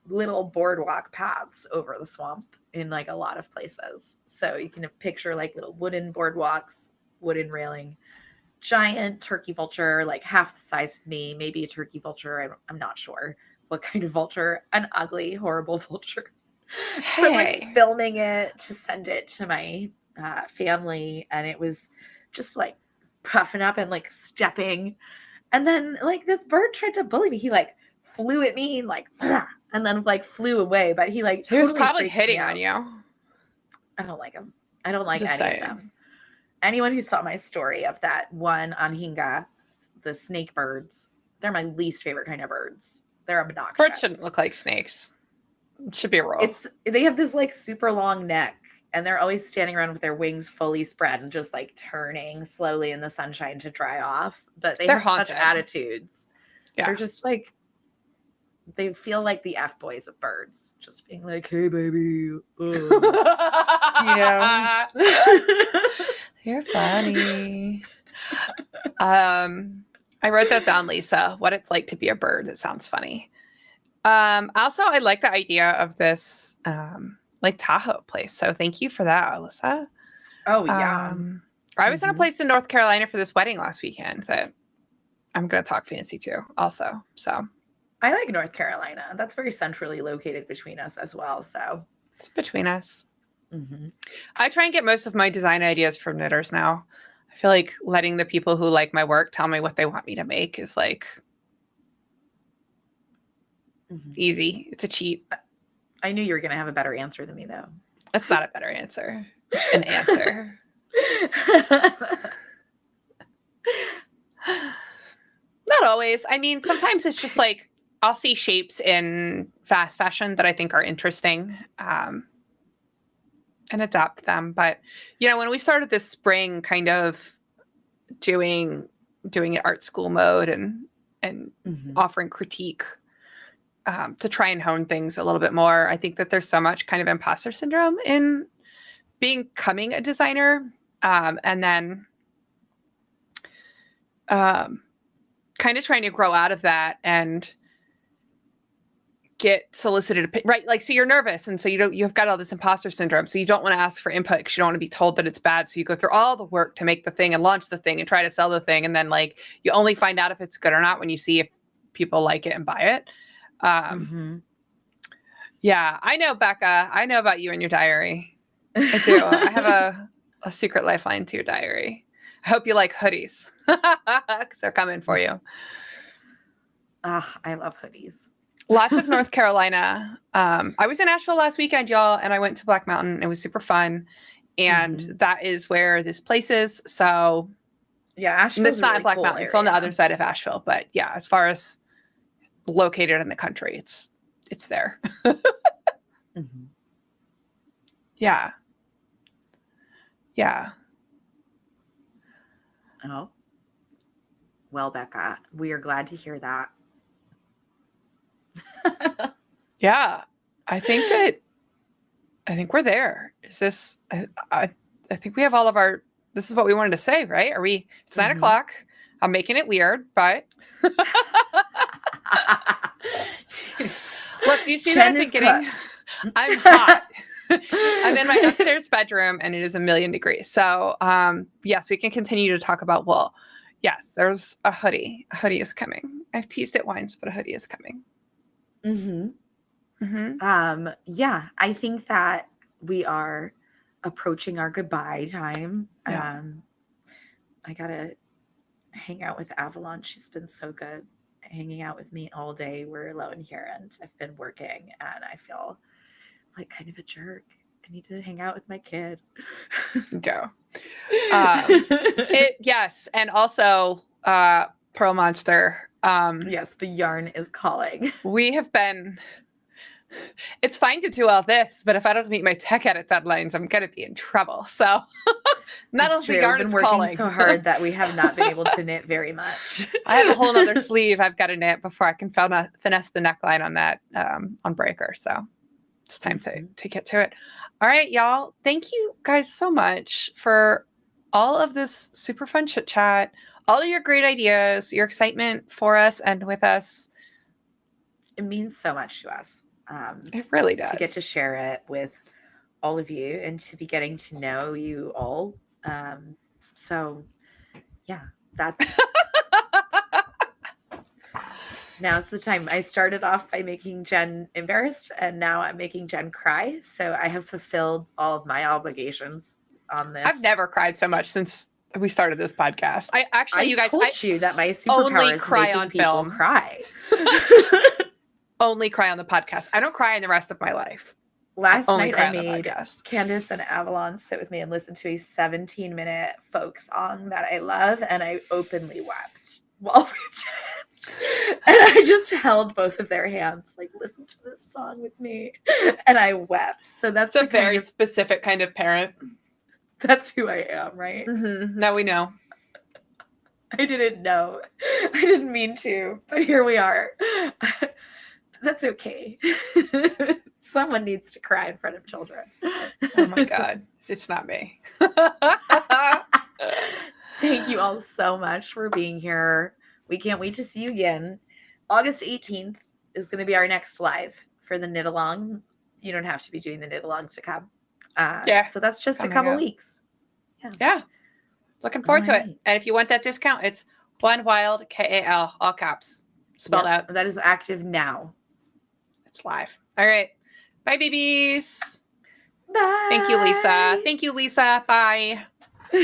A: little boardwalk paths over the swamp in like a lot of places. So you can picture like little wooden boardwalks, wooden railing, giant turkey vulture, like half the size of me, maybe a turkey vulture. I'm not sure what kind of vulture, an ugly, horrible vulture. Hey. So I'm like filming it to send it to my family. And it was just like puffing up and like stepping. And then like this bird tried to bully me. He like flew at me like, and then like flew away. But he like totally
B: he was probably hitting on you.
A: I don't like him. I don't like any of them. Anyone who saw my story of that one on Hinga, the snake birds, they're my least favorite kind of birds. They're obnoxious.
B: Birds shouldn't look like snakes. It should be a rule.
A: They have this like super long neck, and they're always standing around with their wings fully spread and just like turning slowly in the sunshine to dry off. But they're have haunted. Such attitudes. Yeah. They're just like, they feel like the F boys of birds, just being like, "Hey, baby," you know.
B: You're funny. I wrote that down, Lisa. What it's like to be a bird. It sounds funny. Also, I like the idea of this like Tahoe place. So thank you for that, Alyssa.
A: Oh yeah.
B: I was in a place in North Carolina for this wedding last weekend that I'm going to talk fancy to also. So
A: I like North Carolina. That's very centrally located between us as well. So
B: it's between us. Mm-hmm. I try and get most of my design ideas from knitters now. I feel like letting the people who like my work tell me what they want me to make is like easy. It's a cheat.
A: I knew you were going to have a better answer than me, though.
B: It's not a better answer. It's an answer. Not always. I mean, sometimes it's just like I'll see shapes in fast fashion that I think are interesting. And adapt them. But, you know, when we started this spring kind of doing it art school mode and offering critique to try and hone things a little bit more, I think that there's so much kind of imposter syndrome in becoming a designer. And then kind of trying to grow out of that and get solicited, right? Like, so you're nervous. And so you've got all this imposter syndrome. So you don't want to ask for input because you don't want to be told that it's bad. So you go through all the work to make the thing and launch the thing and try to sell the thing. And then like, you only find out if it's good or not when you see if people like it and buy it. Yeah, I know, Becca. I know about you and your diary. I do. I have a secret lifeline to your diary. I hope you like hoodies because they're coming for you.
A: I love hoodies.
B: Lots of North Carolina. I was in Asheville last weekend, y'all, and I went to Black Mountain. It was super fun. And that is where this place is. So
A: yeah, Asheville.
B: It's not in Black Mountain. Area. It's on the other side of Asheville. But yeah, as far as located in the country, it's there. Yeah. Yeah.
A: Oh. Well, Becca, we are glad to hear that.
B: Yeah, I think we're there. Is this? I think we have all of our. This is what we wanted to say, right? Are we? It's 9 o'clock. I'm making it weird, but look. Do you see that at the beginning? I'm hot. I'm in my upstairs bedroom, and it is 1,000,000 degrees. So, yes, we can continue to talk about wool. Yes, there's a hoodie. A hoodie is coming. I've teased it once, but a hoodie is coming.
A: Yeah, I think that we are approaching our goodbye time. Yeah. I gotta hang out with Avalon. She's been so good hanging out with me all day. We're alone here and I've been working and I feel like kind of a jerk. I need to hang out with my kid.
B: Go. Yes. And also Pearl Monster.
A: Yes, the yarn is calling.
B: We have been. It's fine to do all this, but if I don't meet my tech edit deadlines, I'm gonna be in trouble. So, not
A: It's
B: only the
A: true.
B: yarn
A: We've
B: is
A: been working
B: calling.
A: so hard that we have not been able to knit very much.
B: I have a whole other sleeve I've got to knit before I can finesse the neckline on that on Breaker. So it's time to get to it. All right, y'all. Thank you guys so much for all of this super fun chit chat, all of your great ideas, your excitement for us and with us.
A: It means so much to us.
B: It really does.
A: To get to share it with all of you and to be getting to know you all. So yeah, that's now it's the time. I started off by making Jen embarrassed and now I'm making Jen cry. So I have fulfilled all of my obligations on this.
B: I've never cried so much since we started this podcast. I
A: told you that my superpower
B: only
A: is
B: cry
A: making
B: on
A: people
B: film.
A: cry.
B: Only cry on the podcast. I don't cry in the rest of my life.
A: Last night I made Candace and Avalon sit with me and listen to a 17-minute folk song that I love, and I openly wept while we did. And I just held both of their hands, like, listen to this song with me. And I wept. So that's
B: a very specific kind of parent.
A: That's who I am, right?
B: Mm-hmm. Now we know.
A: I didn't know. I didn't mean to, but here we are. That's okay. Someone needs to cry in front of children.
B: Oh my God. It's not me.
A: Thank you all so much for being here. We can't wait to see you again. August 18th is going to be our next live for the knit along. You don't have to be doing the knit alongs to come. So that's just a couple weeks.
B: Yeah. Looking forward to it. And if you want that discount, it's One Wild KAL, all caps, spelled out.
A: That is active now.
B: It's live. All right. Bye, babies.
A: Bye.
B: Thank you, Lisa. Thank you, Lisa. Bye.